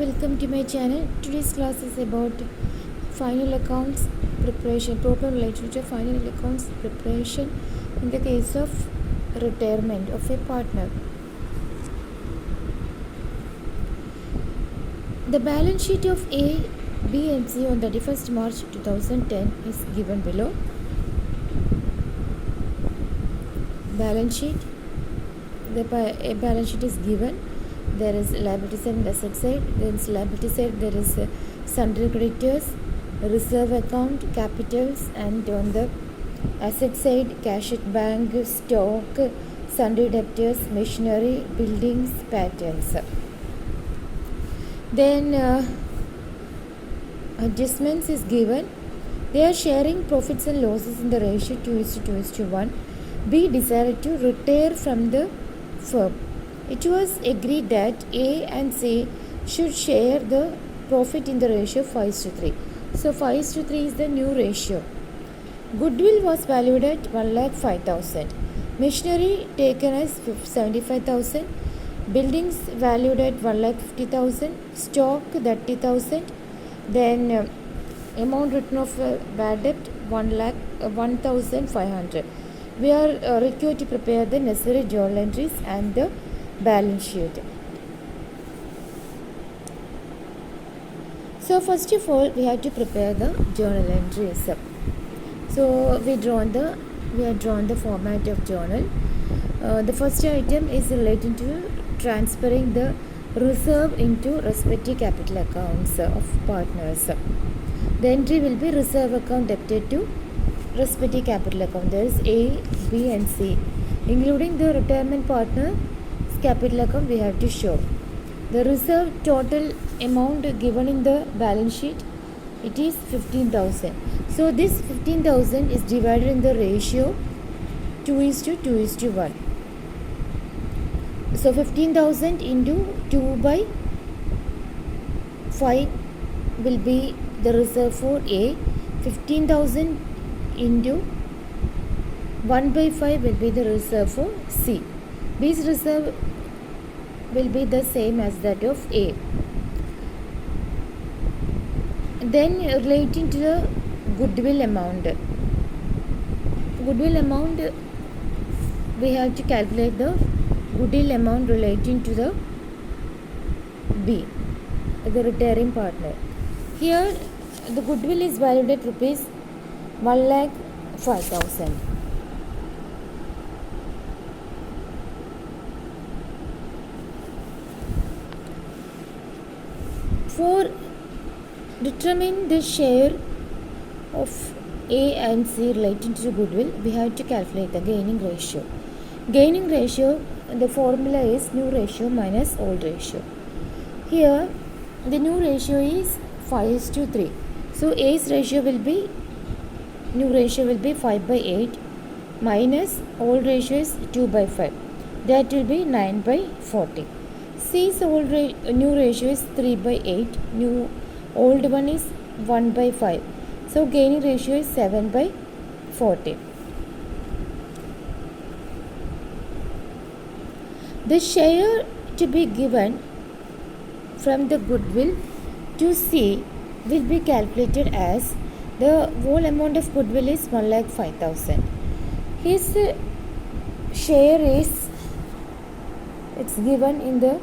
welcome to my channel. Today's class is about final accounts preparation, proper related to final accounts preparation in the case of retirement of a partner. The balance sheet of A, B and C on 31st March 2010 is given below. Balance sheet. A balance sheet is given. There is liability side and asset side. There is liability side, there is sundry creditors, reserve account, capitals, and on the asset side, cash at bank, stock, sundry debtors, machinery, buildings, patents. Then adjustments is given. They are sharing profits and losses in the ratio 2:1. B decided to retire from the firm. It was agreed that A and C should share the profit in the ratio 5:3. So 5:3 is the new ratio. Goodwill was valued at 1,05,000. Machinery taken as 75,000. Buildings valued at 1,50,000. Stock 30,000. Then amount written of bad debt 1,500. We are required to prepare the necessary journal entries and the balance sheet. So first of all, we have to prepare the journal entries. So we have drawn the format of journal. The first item is relating to transferring the reserve into respective capital accounts of partners. The entry will be reserve account debited to respective capital account. There is A, B and C. Including the retirement partner capital account, we have to show the reserve total amount given in the balance sheet. It is 15,000. So this 15,000 is divided in the ratio 2:1. So 15,000 into 2/5 will be the reserve for A. 15,000 into 1/5 will be the reserve for C. This reserve will be the same as that of A. Then relating to the goodwill amount. We have to calculate the goodwill amount relating to the B, the retiring partner. Here the goodwill is valued at rupees 1,05,000. For determine the share of A and C relating to the goodwill, we have to calculate the gaining ratio. Gaining ratio, the formula is new ratio minus old ratio. Here, the new ratio is 5:3. So A's ratio will be, new ratio will be 5/8 minus old ratio is 2/5. That will be 9/40. C's new ratio is 3/8. New old one is 1/5. So gaining ratio is 7/40. The share to be given from the goodwill to C will be calculated as the whole amount of goodwill is 1,05,000. His share is, it's given in the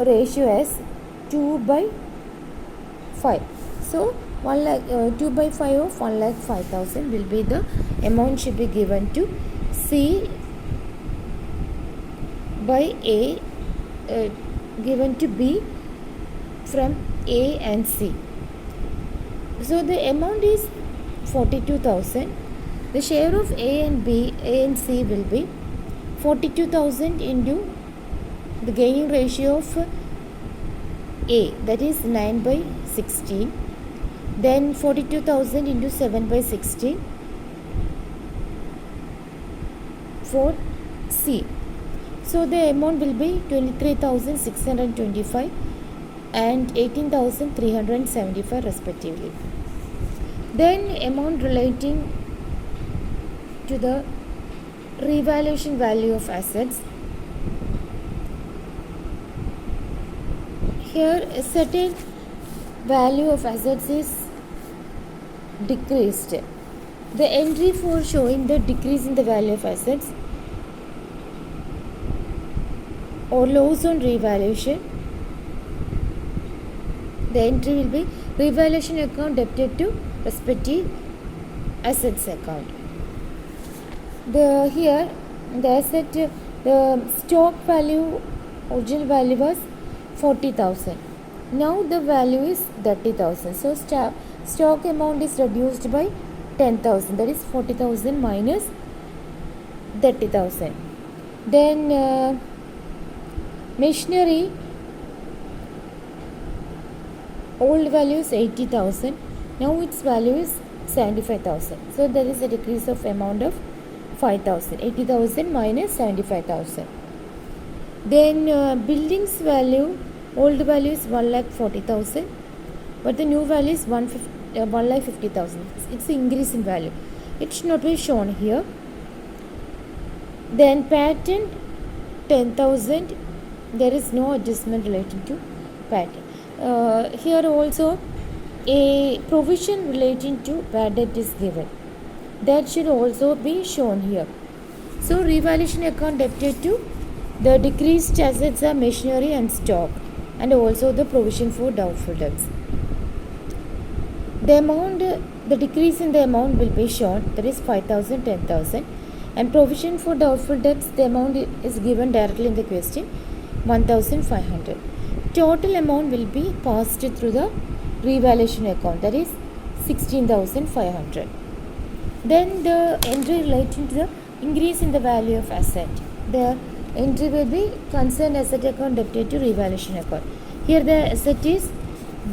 ratio as 2/5. So 2/5 of 1,05,000 will be the amount should be given to C by A, given to B from A and C. So the amount is 42,000. The share of A and C will be 42,000 into the gaining ratio of A, that is 9/16. Then 42,000 into 7/16 for C. So the amount will be 23,625 and 18,375 respectively. Then amount relating to the revaluation value of assets. here a certain value of assets is decreased. The entry for showing the decrease in the value of assets or loss on revaluation, the entry will be revaluation account debited to respective assets account. Here the asset, the stock value, original value was 40,000. Now the value is 30,000. So stock amount is reduced by 10,000. That is 40,000 minus 30,000. Then machinery, old value is 80,000. Now its value is 75,000. So there is a decrease of amount of 5,000. 80,000 minus 75,000. Then buildings value, old value is 1,40,000, but the new value is 1,50,000. It's an increase in value. It should not be shown here. Then patent 10,000. There is no adjustment relating to patent. Here also a provision relating to bad debt is given. That should also be shown here. So revaluation account debited to the decreased assets are machinery and stock, and also the provision for doubtful debts. The amount, the decrease in the amount will be shown, that is 5,000, 10,000, and provision for doubtful debts, the amount is given directly in the question, 1,500. Total amount will be passed through the revaluation account, that is 16,500. Then the entry relating to the increase in the value of asset. The entry will be concerned asset account debited to revaluation account. Here the asset is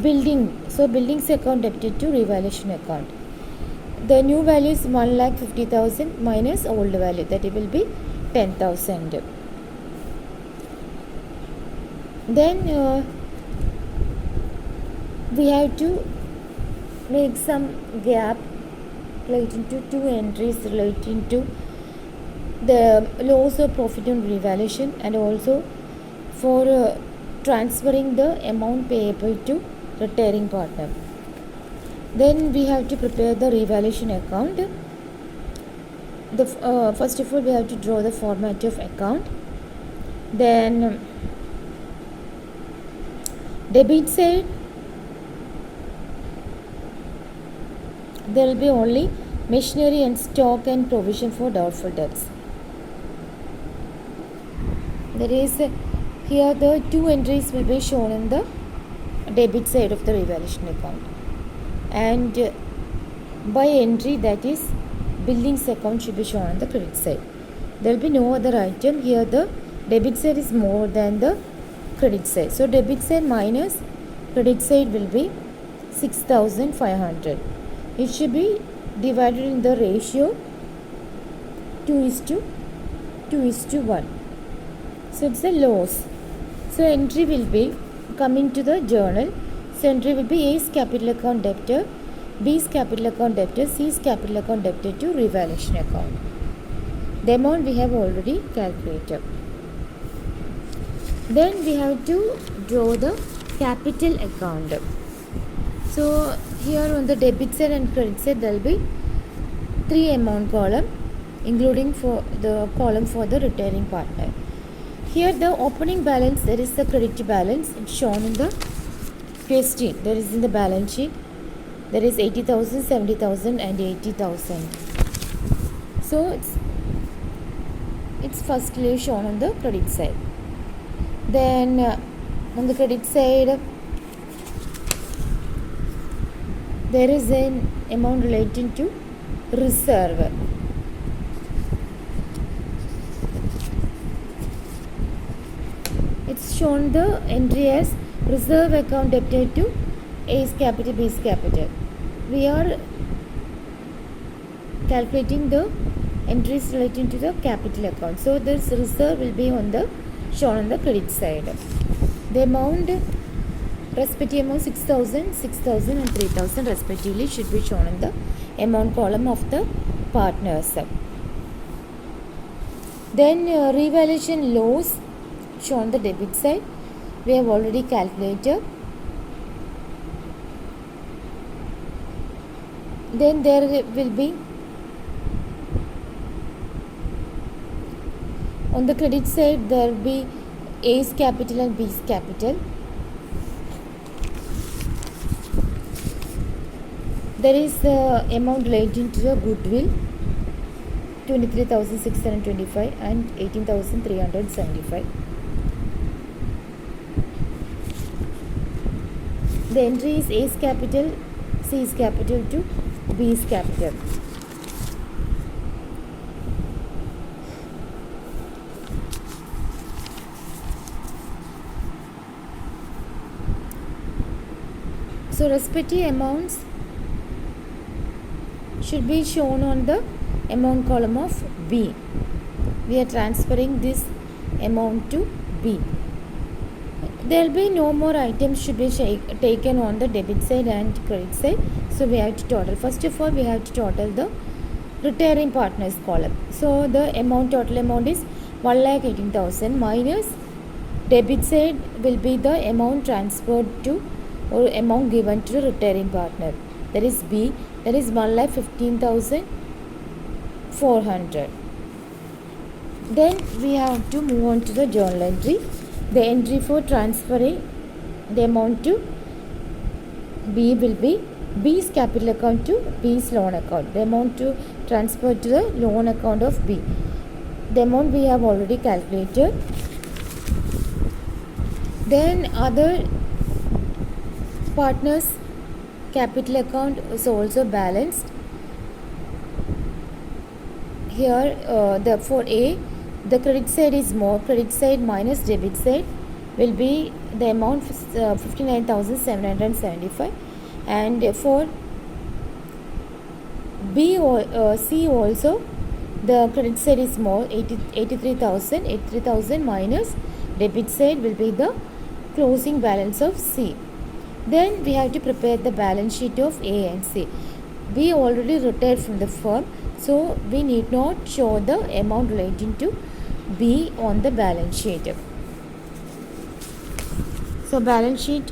building, so buildings account debited to revaluation account. The new value is 1,50,000 minus old value, that it will be 10,000. Then we have to make some gap relating to two entries relating to the loss or profit on revaluation, and also for transferring the amount payable to retiring partner. Then we have to prepare the revaluation account. First of all, we have to draw the format of account. Then debit side, there will be only machinery and stock and provision for doubtful debts. There is here the two entries will be shown in the debit side of the revaluation account, and by entry, that is buildings account, should be shown on the credit side. There will be no other item. Here the debit side is more than the credit side. So debit side minus credit side will be 6,500. It should be divided in the ratio 2:1. So it's a loss. So entry will be coming to the journal. So entry will be A is capital account debtor, B is capital account debtor, C is capital account debtor to revaluation account. The amount we have already calculated. Then we have to draw the capital account. So here on the debit side and credit side, there will be three amount column, including for the column for the retiring partner. Here the opening balance, there is the credit balance, it's shown in the question. There is in the balance sheet. There is 80,000, 70,000 and 80,000. So it's firstly shown on the credit side. Then on the credit side, there is an amount relating to reserve. It's shown the entry as reserve account debited to A is capital, B is capital. We are calculating the entries relating to the capital account. So this reserve will be shown on the credit side. The amount, respective amount 6,000, 6,000 and 3,000 respectively should be shown in the amount column of the partners. Then revaluation loss shown on the debit side. we have already calculated. Then there will be, on the credit side, there will be A's capital and B's capital. There is the amount relating to the goodwill, 23,625 and 18,375. The entry is A's capital, C's capital to B's capital. So respective amounts should be shown on the amount column of B. We are transferring this amount to B. There will be no more items should be taken on the debit side and credit side. So we have to total. First of all, we have to total the retiring partners column. So the total amount is 1,18,000 minus debit side will be the amount transferred to or amount given to the retiring partner. That is B. That is 1,15,400. Then we have to move on to the journal entry. The entry for transferring the amount to B will be B's capital account to B's loan account. The amount to transfer to the loan account of B. The amount we have already calculated. Then other partners' capital account is also balanced. Here for A, the credit side is more. Credit side minus debit side will be the amount 59,775, and for B or C also the credit side is more, 83,000 minus debit side will be the closing balance of C. Then we have to prepare the balance sheet of A and C. We already retired from the firm, so we need not show the amount relating to B on the balance sheet. So balance sheet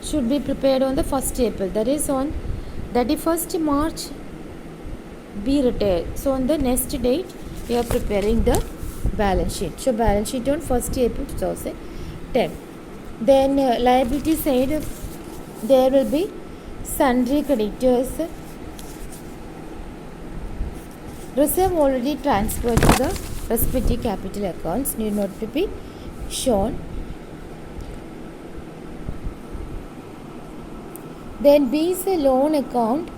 should be prepared on the 1st April. That is on 31st March B retired. So on the next date we are preparing the balance sheet. So balance sheet on 1st April 2010. Then liability side, there will be sundry creditors. Reserve already transferred to the respective capital accounts, need not to be shown. Then B is a loan account,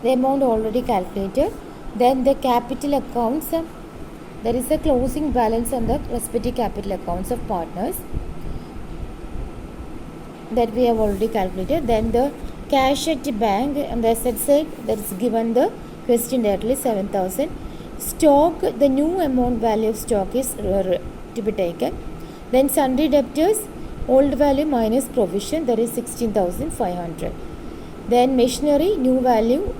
the amount already calculated. Then the capital accounts, there is a closing balance on the respective capital accounts of partners that we have already calculated. Then the cash at the bank on the asset side, that is given the question directly 7,000. Stock, the new amount value of stock is to be taken. Then sundry debtors, old value minus provision, that is 16,500. Then machinery, new value,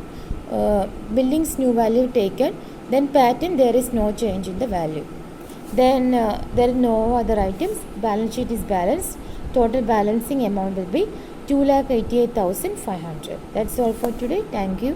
buildings new value taken. Then patent, there is no change in the value. Then there are no other items. Balance sheet is balanced. Total balancing amount will be 2,88,500. That's all for today. Thank you.